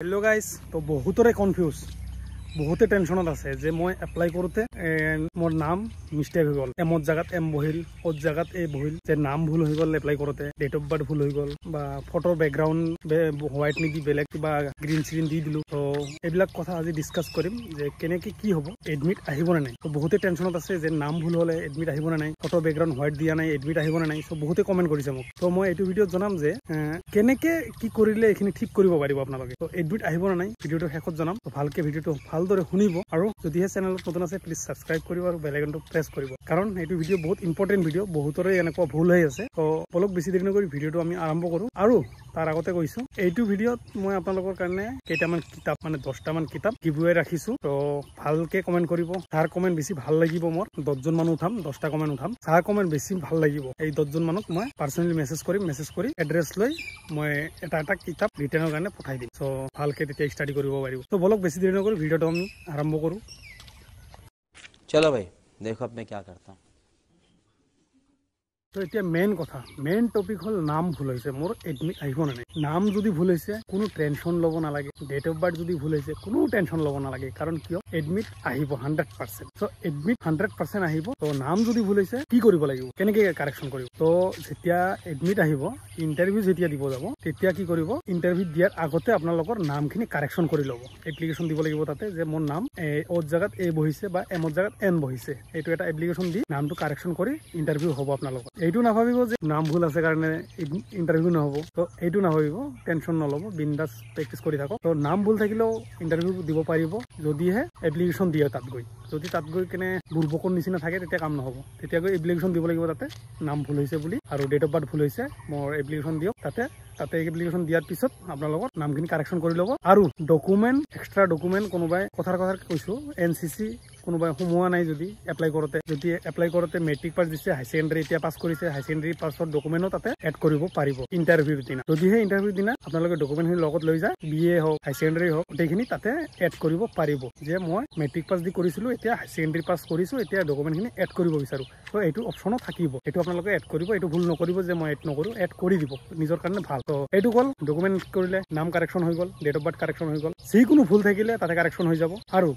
Hello guys तो बहुतरे confuse बहुते टेंशनत আছে যে মই এপ্লাই করতে মোর নাম মিস্টেক হয়ে গেল এমত জায়গাত এম বহিল ওত জায়গাত এ বহিল যে নাম ভুল হয়ে গেল এপ্লাই করতে ডেট অফ বার্থ ভুল হয়ে গেল বা ফটোর ব্যাকগ্রাউন্ড হোয়াইট নিদি বেলেগ কিবা গ্রিন স্ক্রিন দি দিলো তো এইবিলাক কথা আজি ডিসকাস করিম যে কেনেকে কি হবো এডমিট আহিব না নাই তো বহুতে টেনশনত আছে যে নাম ভুল হলে এডমিট আহিব না নাই ফটো ব্যাকগ্রাউন্ড হোয়াইট দিয়া নাই এডমিট আহিব না নাই তো বহুতে কমেন্ট কৰিছে মোক তো মই এইটো ভিডিওত জনাম যে কেনেকে কি কৰিলে এখিনি ঠিক কৰিব পাৰিব আপোনালোকে তো এডমিট আহিব না নাই ভিডিওটো শেষত জনাম তো ভালকে ভিডিওটো ভালদৰে শুনিব আৰু যদিহে চেনেলত নতুন আছে প্লিজ সাবস্ক্ৰাইব কৰিব আৰু বেল আইকনটো প্ৰেছ কৰিব কাৰণ এইটো ভিডিও বহুত ইম্পৰ্টেন্ট ভিডিও বহুতৰে এনেকুৱা ভুল হৈ আছে তো অলপ বেছি দেৰি নকৰি ভিডিওটো আমি আৰম্ভ কৰো আৰু তাৰ আগতে কৈছো এইটো ভিডিওত মই আপোনালোকৰ কাৰণে কেইটামান কিতাপ মানে 10টা মান কিতাপ গিভৱে ৰাখিছো তো ভালকে কমেন্ট কৰিব যাৰ কমেন্ট বেছি ভাল লাগিব মোৰ 10 জন মানুহ উঠাম 10টা কমেন্ট উঠাম যাৰ কমেন্ট বেছি ভাল লাগিব এই 10 জন মানুহক মই পাৰ্সোনালি মেসেজ কৰি এড্ৰেছ লৈ মই এটা কিতাপ ৰিটাৰ্ণৰ কাৰণে পঠাই দিম তো ভালকে তেতিয়া ষ্টাডি কৰিব পাৰিব তো বলক বেছি দেৰি নকৰি ভিডিওটো আমি আৰম্ভ কৰো चलो भाई देखो अब मैं क्या करता हूँ তো এতিয়া মেইন টপিক হল নাম ভুল হৈছে মোর এডমিট আহিব না নাই নাম যদি ভুল হৈছে কোনো টেনশন লব নালাগে ডেট অফ বার্থ যদি ভুল হৈছে কোনো টেনশন লব নালাগে কারণ কিয় এডমিট আহিব 100% সো এডমিট 100% আহিব তো নাম যদি ভুল হৈছে কি কৰিব লাগিব কেনেকে কাৰেকশন কৰিব তো যেতিয়া এডমিট আহিব ইন্টাৰভিউ যেতিয়া দিব যাব তেতিয়া কি কৰিব ইন্টাৰভিউ দিয়াৰ আগতে আপোনালোকৰ নামখিনি কাৰেকশন কৰি লব এপ্লিকেশন দিব লাগিব তাতে যে মোৰ নাম ওত জায়গাত এ বহিছে বা এমত জায়গাত এন বহিছে এইটো এটা এপ্লিকেশন দি নামটো কারেকশন কৰি ইন্টাৰভিউ হ'ব আপোনালোকৰ এইটো নাভাবিব যে নাম ভুল আছে কাৰণে ইন্টাৰভিউ নহব তো এইটো নাভাবিব টেনশন নলব বিন্দাস প্ৰেক্টিস কৰি থাকক তো নাম ভুল থাকিলেও ইন্টাৰভিউ দিব পাৰিব যদিহে এপ্লিকেশন দিয়ে তাত গৈ যদি তাত গৈ কেনে বুৰ্বকৰ নিচিনা থাকে তেতিয়া কাম নহব তেতিয়া গৈ এপ্লিকেশন দিব লাগিব তাতে নাম ভুল হৈছে বুলি আৰু ডেট অফ বাৰ্থ ভুল হৈছে মোৰ এপ্লিকেশন দিয়ক তাতে এপ্লিকেশন দিয়াৰ পিছত আপোনালোকৰ নামখিনি কাৰেকশন কৰি ল'ব আৰু ডকুমেন্ট এক্সট্ৰা ডকুমেন্ট কোনোবাই কথাৰ কৈছো এনসিসি কোনোবাই সোমোৱা নাই যদি এপ্লাই কৰোতে মেট্ৰিক পাছ দিছে হাই সেকেন্ডাৰী এতিয়া পাছ কৰিছে হাই সেকেন্ডাৰী পাছৰ ডকুমেন্টও তাতে এড কৰিব পাৰিব ইন্টাৰভিউৰ দিনা যদিহে ইন্টাৰভিউৰ দিনা আপোনালোকে ডকুমেন্টখিনি লগত লৈ যায় বিএ হওক হাই সেকেন্ডাৰী হওক গোটেইখিনি তাতে এড কৰিব পাৰিব যে মই মেট্ৰিক পাছ দি কৰিছিলো এতিয়া হাই সেকেন্ডাৰী পাছ কৰিছো এতিয়া ডকুমেন্টখিনি এড কৰিব বিচাৰো তো এইটো অপচনো থাকিব এইটো আপোনালোকে এড কৰিব এইটো ভুল নকৰিব যে মই এড নকৰো এড কৰি দিব নিজৰ কাৰণে ভাল তো এইটো গল ডকুমেন্ট কৰিলে নাম কাৰেকশন হৈ গল ডেট অফ বাৰ্থ কাৰেকশন হৈ গল যিকোনো ভুল থাকিলে তাতে কাৰেকশন হৈ যাব আৰু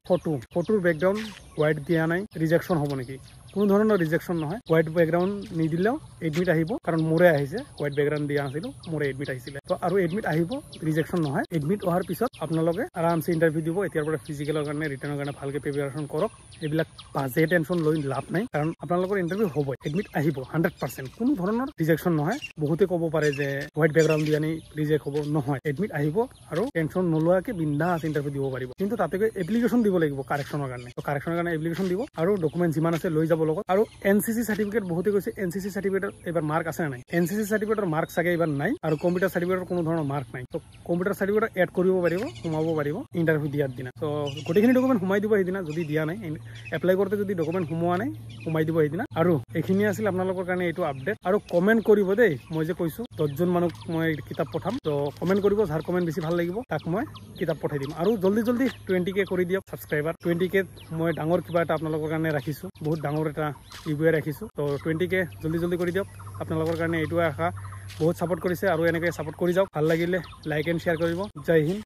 ফটোৰ ব্যাকগ্ৰাউন্ড হোয়াইট দিয়া নাই ৰিজেকশন হ'ব নেকি কোনো ধৰণৰ ৰিজেকশন নহয় হোয়াইট ব্যাকগ্ৰাউন্ড নিদিলেও এডমিট আহিব কাৰণ মোৰে আহিছে হোয়াইট ব্যাকগ্ৰাউন্ড দিয়া আছিল মোৰে এডমিট আহিছিল তো আৰু এডমিট আহিব ৰিজেকশন নহয় এডমিট অহাৰ পিছত আপোনালোকে আৰামছে ইন্টাৰভিউ দিব এতিয়াৰ পৰা ফিজিকেলৰ কাৰণে ৰিটাৰ্ণৰ কাৰণে ভালকে প্ৰিপাৰেচন কৰক এইবিলাক বাজে টেনশন লৈ লাভ নাই কাৰণ আপোনালোকৰ ইন্টাৰভিউ হ'ব এডমিট আহিব 100% কোনো ধৰণৰ ৰিজেকশন নহয় বহুতে ক'ব পাৰে যে হোয়াইট ব্যাকগ্ৰাউন্ড দিয়া নাই ৰিজেক্ট হ'ব নহয় এডমিট আহিব আৰু টেনশন নলোৱাকে বিন্দাস ইন্টাৰভিউ দিব পাৰিব কিন্তু তাতে এপ্লিকেশন দিব লাগিব কাৰেকশনৰ কাৰণে তো কাৰেকশনৰ কাৰণে এপ্লিকেশন দিব আৰু ডকুমেন্ট যিমান আছে লৈ যাব লগত আৰু এনসিসি সাৰ্টিফিকেট বহুতে কৈছে এনসিসি সাৰ্টিফিকেটৰ এবাৰ মাৰ্ক আছে নাই এনসিসি সাৰ্টিফিকেটৰ মাৰ্ক চাগে এবাৰ নাই আৰু কম্পিউটাৰ সাৰ্টিফিকেটৰ কোনো ধৰণৰ মাৰ্ক নাই তো কম্পিউটাৰ সাৰ্টিফিকেট এড কৰিব পাৰিব সোমাব পাৰিব ইন্টাৰভিউ দিয়াৰ দিনা তো গোটেইখিনি ডকুমেন্ট সোমাই দিব সেইদিনা যদি দিয়া নাই এপ্লাই কৰোতে যদি ডকুমেন্ট সোমোৱা নাই সোমাই দিব সেইদিনা আৰু এইখিনি আছিল আপোনালোকৰ কাৰণে এইটো আপডেট আৰু কমেন্ট কৰিব দেই মই যে কৈছো 10 জন মানুহ মই কিতাপ পঠাম তো কমেন্ট কৰিব যাৰ কমেন্ট বেছি ভাল লাগিব তাক মই কিতাপ পঠাই দিম আৰু জলদি 20k কৰি দিয়ক সাবস্ক্ৰাইবাৰ 20k মই ডাঙৰ কিবা এটা আপোনালোকৰ কাৰণে ৰাখিছো বহুত ডাঙৰ এটা গিভৱে ৰাখিছো তো 20k জলদি কৰি দিয়ক আপোনালোকৰ কাৰণে এইটো আশা বহুত সাপোৰ্ট কৰিছে আৰু এনেকৈ সাপোৰ্ট কৰি যাওক ভাল লাগিলে লাইক এণ্ড শ্বেয়াৰ কৰিব জয় হিন্দ।